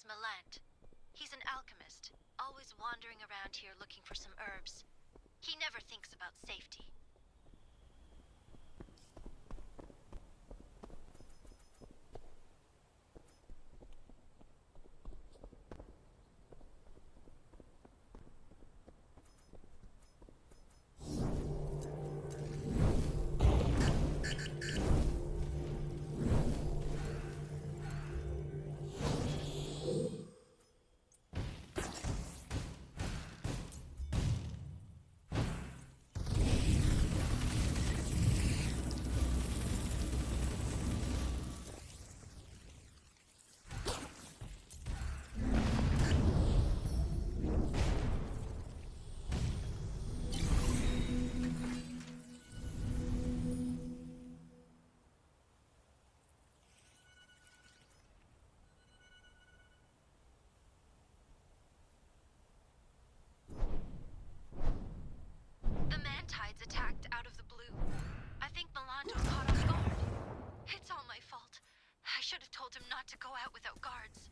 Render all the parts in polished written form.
Melant. He's an alchemist, always wandering around here looking for some herbs. He never thinks about safety. Attacked out of the blue. I think Melant was caught off guard. It's all my fault. I should have told him not to go out without guards.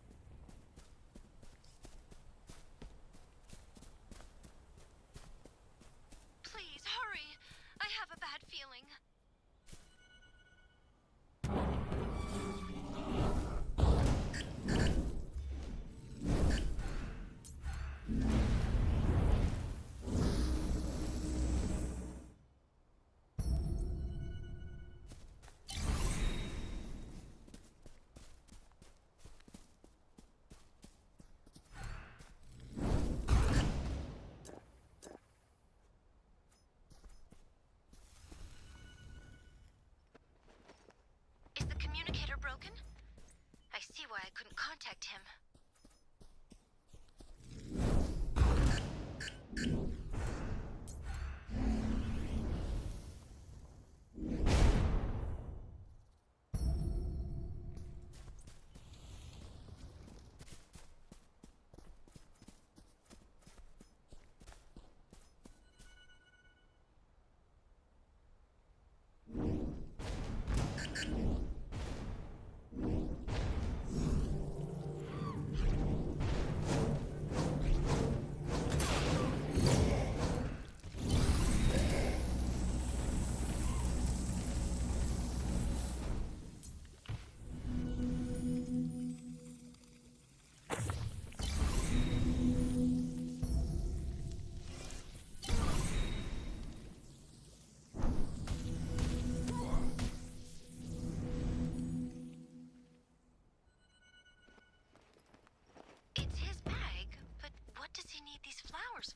Please, hurry. I have a bad feeling. Broken? I see why I couldn't contact him.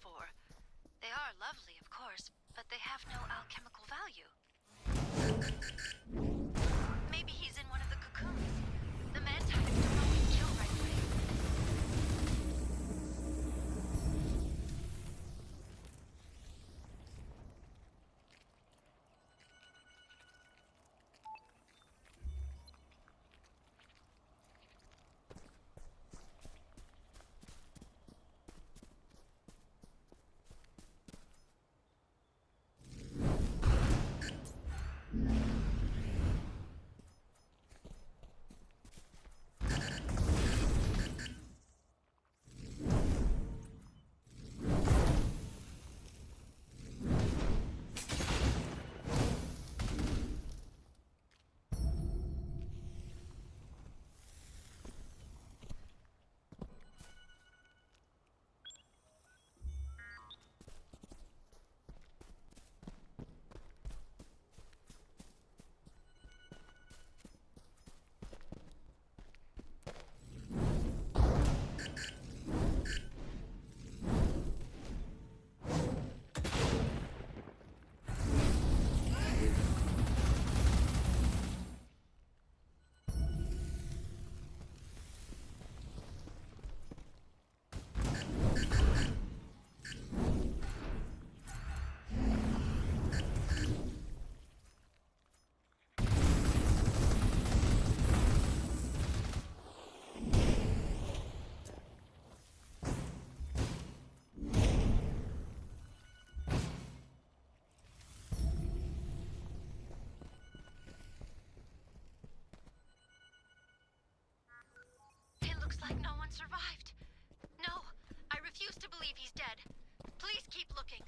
For. They are lovely, of course, but they have no alchemical value. Maybe he's in one of the cocoons. The mantides don't always kill right away. like no one survived. No, I refuse to believe he's dead. Please keep looking.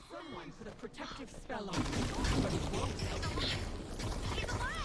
Someone put a protective spell on him, but it won't help. He's alive!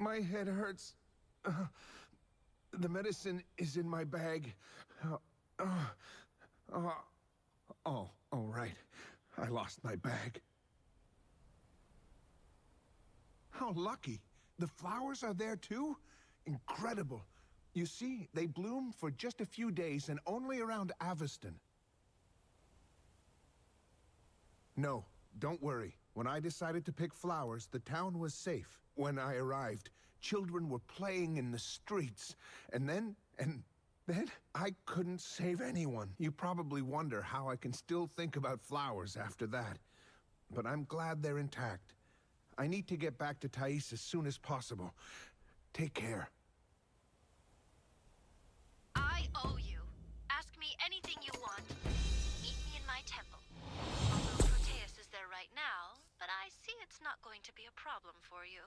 My head hurts. The medicine is in my bag. Oh, right. I lost my bag. How lucky. The flowers are there too? Incredible. You see, they bloom for just a few days and only around Aveston. No, don't worry. When I decided to pick flowers, the town was safe. When I arrived, children were playing in the streets. And then I couldn't save anyone. You probably wonder how I can still think about flowers after that. But I'm glad they're intact. I need to get back to Thais as soon as possible. Take care. I owe you. Ask me anything you want. Meet me in my temple. Although Proteus is there right now, but I see it's not going to be a problem for you.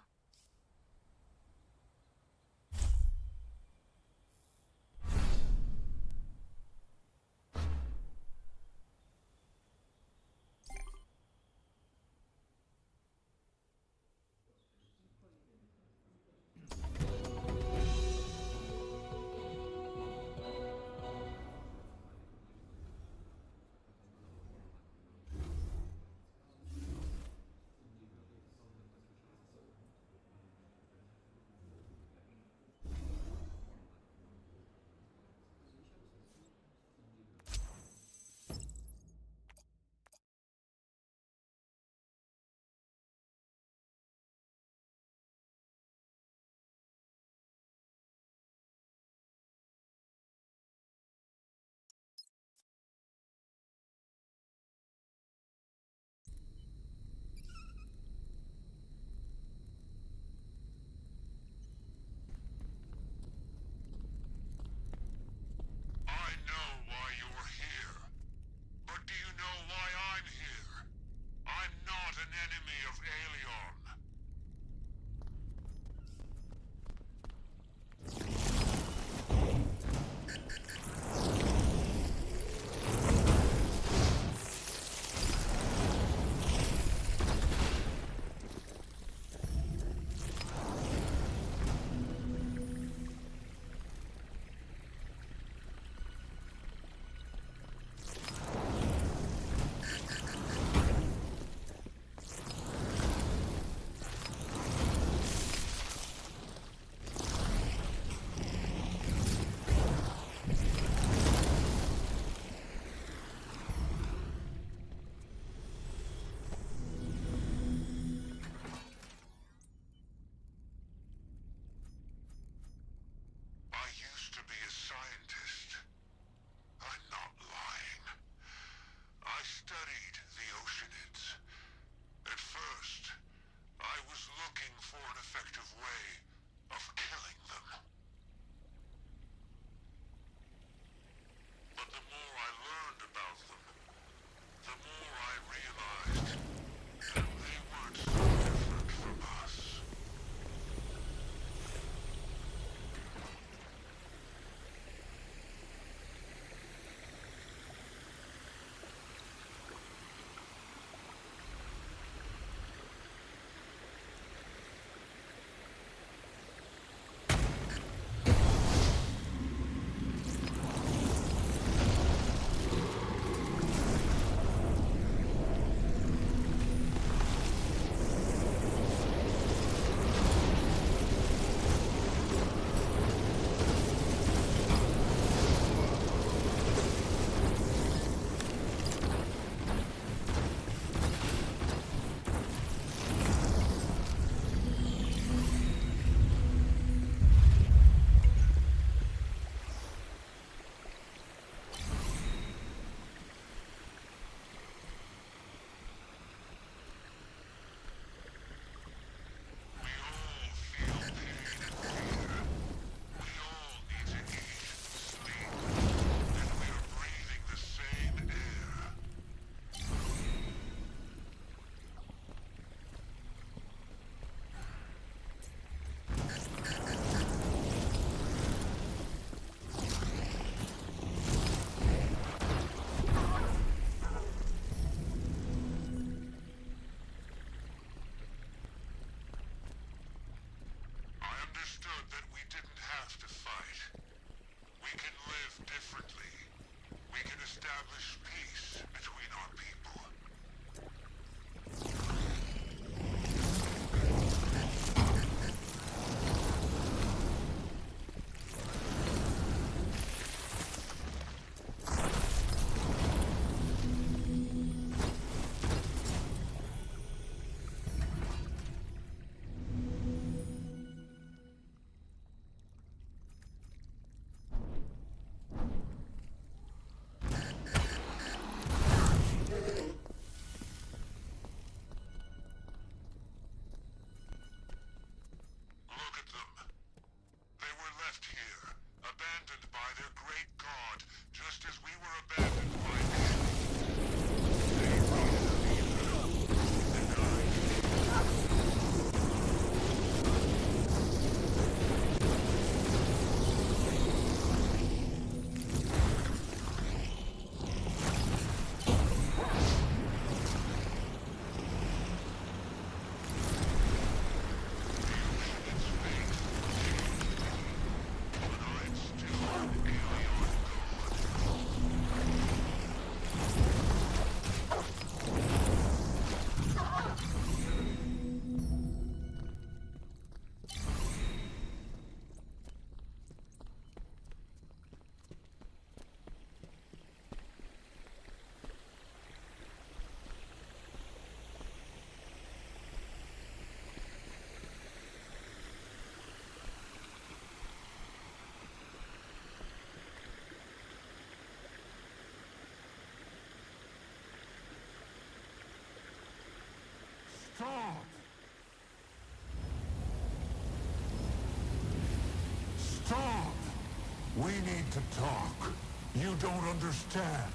We need to talk. You don't understand.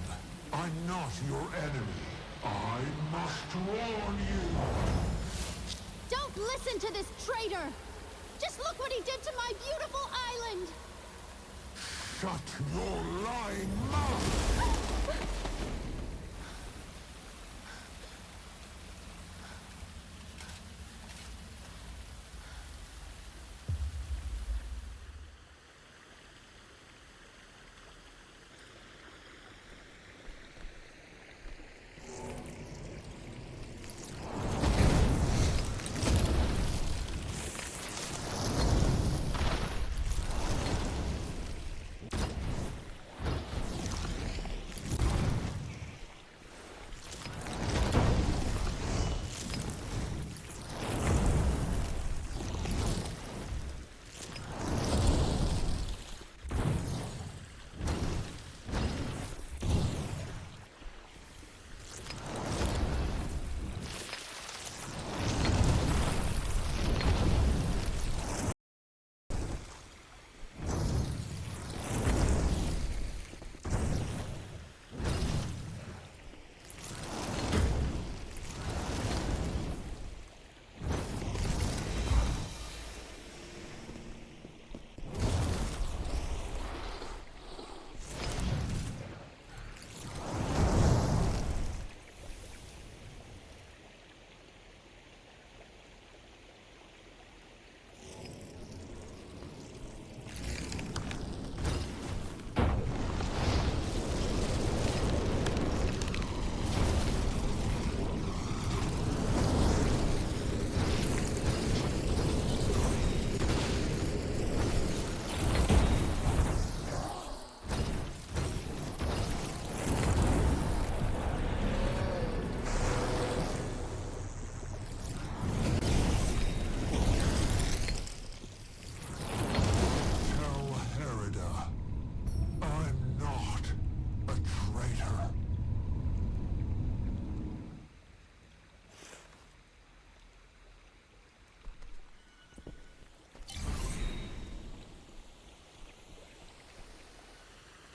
I'm not your enemy. I must warn you. Don't listen to this traitor! Just look what he did to my beautiful island! Shut your lying mouth!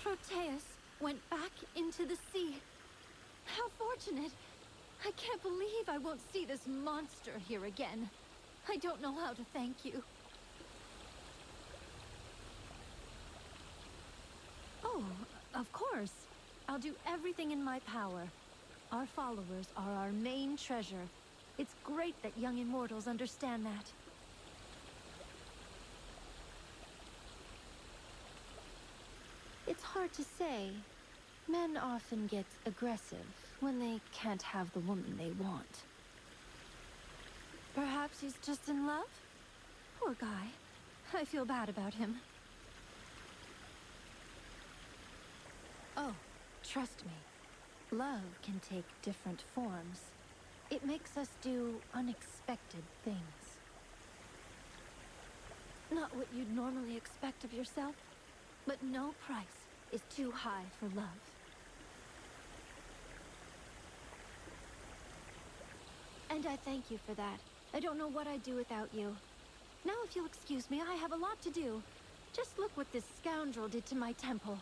Proteus went back into the sea. How fortunate! I can't believe I won't see this monster here again. I don't know how to thank you. Oh, of course. I'll do everything in my power. Our followers are our main treasure. It's great that young immortals understand that. It's hard to say. Men often get aggressive when they can't have the woman they want. Perhaps he's just in love? Poor guy. I feel bad about him. Oh, trust me. Love can take different forms. It makes us do unexpected things. Not what you'd normally expect of yourself, but no price is too high for love. And I thank you for that. I don't know what I'd do without you. Now if you'll excuse me, I have a lot to do. Just look what this scoundrel did to my temple.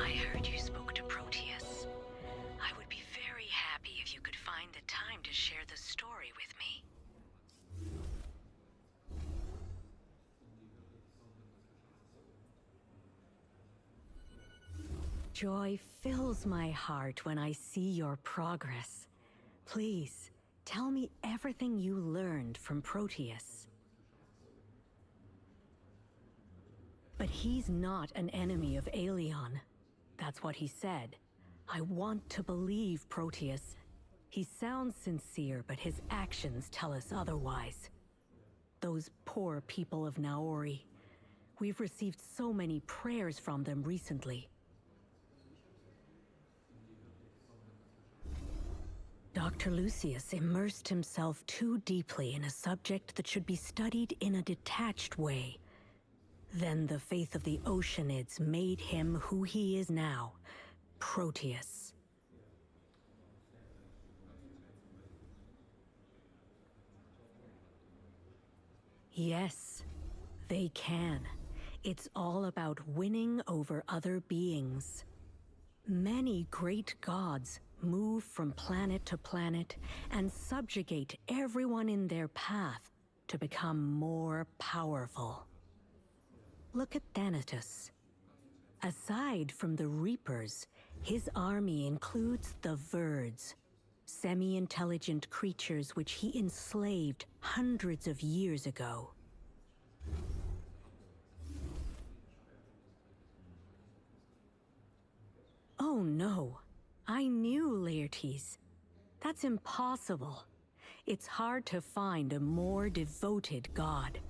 I heard you spoke to Proteus. I would be very happy if you could find the time to share the story with me. Joy fills my heart when I see your progress. Please, tell me everything you learned from Proteus. But he's not an enemy of Aelion. That's what he said. I want to believe Proteus. He sounds sincere, but his actions tell us otherwise. Those poor people of Naori. We've received so many prayers from them recently. Dr. Lucius immersed himself too deeply in a subject that should be studied in a detached way. Then the faith of the Oceanids made him who he is now, Proteus. Yes, they can. It's all about winning over other beings. Many great gods move from planet to planet and subjugate everyone in their path to become more powerful. Look at Thanatos. Aside from the Reapers, his army includes the Verds, semi-intelligent creatures which he enslaved hundreds of years ago. Oh no, I knew Laertes. That's impossible. It's hard to find a more devoted god.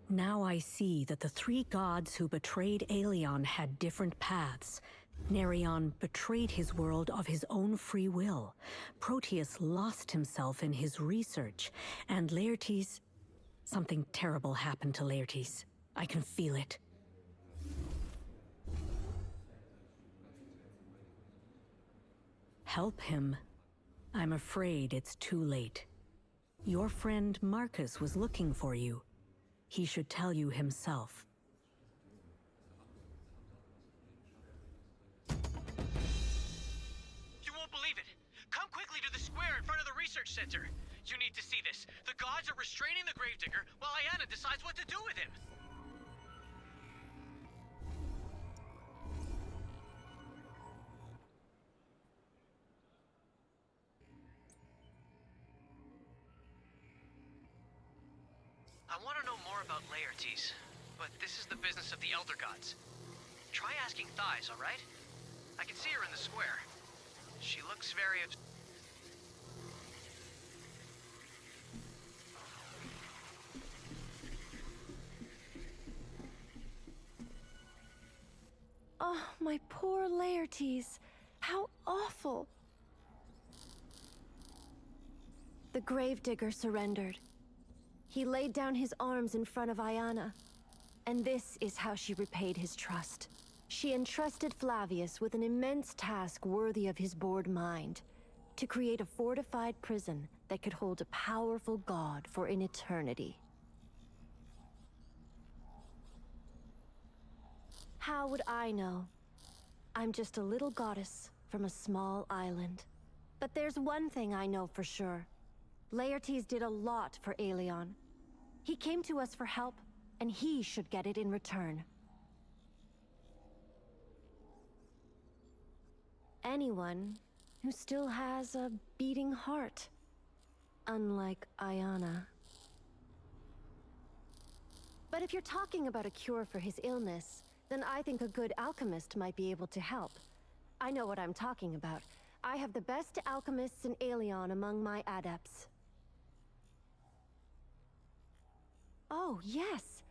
Now I see that the three gods who betrayed Aelion had different paths. Nerion betrayed his world of his own free will. Proteus lost himself in his research. And Laertes... Something terrible happened to Laertes. I can feel it. Help him. I'm afraid it's too late. Your friend Marcus was looking for you. He should tell you himself. You won't believe it! Come quickly to the square in front of the research center! You need to see this. The gods are restraining the gravedigger while Ayana decides what to do with him! I want to know more about Laertes, but this is the business of the Elder Gods. Try asking Thighs, alright? I can see her in the square. She looks very... Oh, my poor Laertes. How awful. The gravedigger surrendered. He laid down his arms in front of Ayana. And this is how she repaid his trust. She entrusted Flavius with an immense task worthy of his bored mind. To create a fortified prison that could hold a powerful god for an eternity. How would I know? I'm just a little goddess from a small island. But there's one thing I know for sure. Laertes did a lot for Aelion. He came to us for help, and he should get it in return. Anyone who still has a beating heart. Unlike Ayana. But if you're talking about a cure for his illness, then I think a good alchemist might be able to help. I know what I'm talking about. I have the best alchemists in Aelion among my adepts. Oh, yes.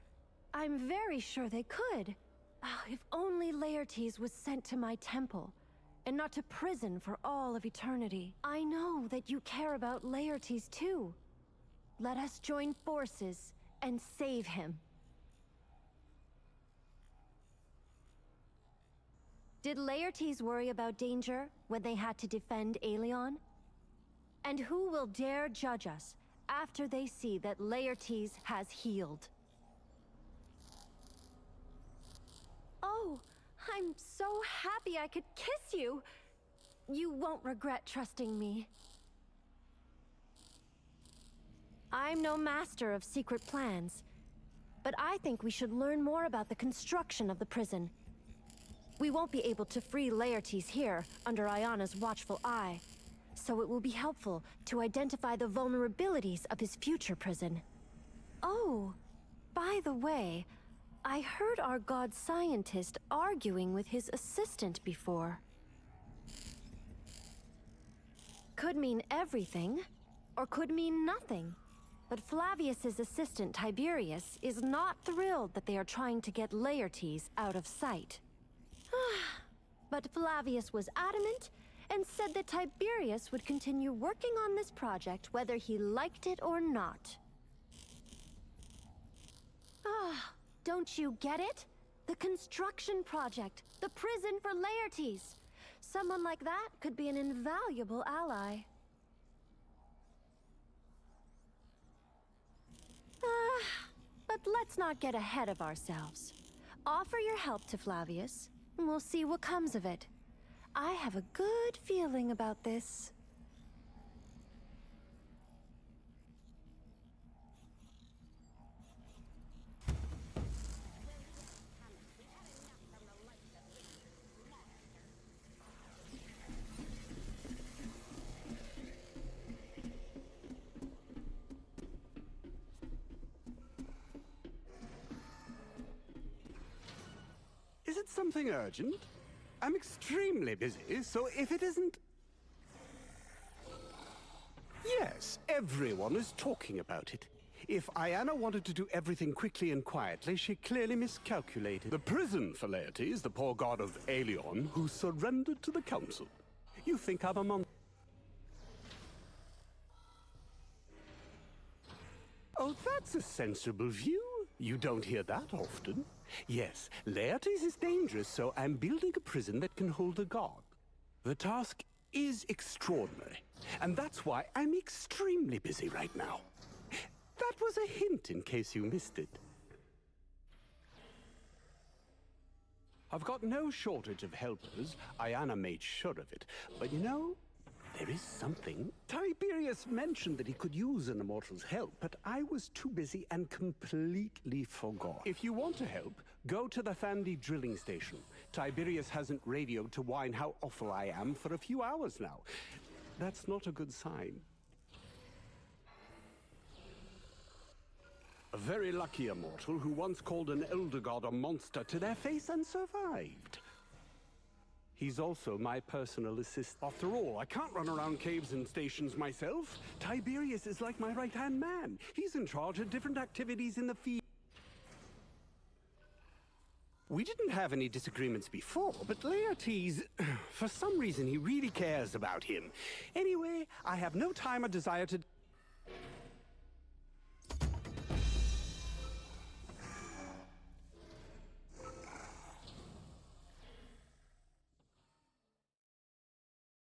I'm very sure they could. Oh, if only Laertes was sent to my temple, and not to prison for all of eternity. I know that you care about Laertes too. Let us join forces and save him. Did Laertes worry about danger when they had to defend Aelion? And who will dare judge us after they see that Laertes has healed? Oh, I'm so happy I could kiss you! You won't regret trusting me. I'm no master of secret plans, but I think we should learn more about the construction of the prison. We won't be able to free Laertes here, under Ayana's watchful eye, so it will be helpful to identify the vulnerabilities of his future prison. Oh, by the way, I heard our god scientist arguing with his assistant before. Could mean everything, or could mean nothing. But Flavius's assistant Tiberius is not thrilled that they are trying to get Laertes out of sight. But Flavius was adamant, and said that Tiberius would continue working on this project whether he liked it or not. Ah, don't you get it? The construction project, the prison for Laertes. Someone like that could be an invaluable ally. But let's not get ahead of ourselves. Offer your help to Flavius, and we'll see what comes of it. I have a good feeling about this. Is it something urgent? I'm extremely busy, so if it isn't... Yes, everyone is talking about it. If Iana wanted to do everything quickly and quietly, she clearly miscalculated. The prison for Laertes, the poor god of Aelion, who surrendered to the council. You think I'm a monster? Oh, that's a sensible view. You don't hear that often. Yes, Laertes is dangerous, so I'm building a prison that can hold a god. The task is extraordinary, and that's why I'm extremely busy right now. That was a hint in case you missed it. I've got no shortage of helpers. Iana made sure of it. But you know, there is something. Tiberius mentioned that he could use an immortal's help, but I was too busy and completely forgot. If you want to help, go to the Thandi drilling station. Tiberius hasn't radioed to whine how awful I am for a few hours now. That's not a good sign. A very lucky immortal who once called an elder god a monster to their face and survived. He's also my personal assistant. After all, I can't run around caves and stations myself. Tiberius is like my right-hand man. He's in charge of different activities in the field. We didn't have any disagreements before, but Laertes, for some reason, he really cares about him. Anyway, I have no time or desire to...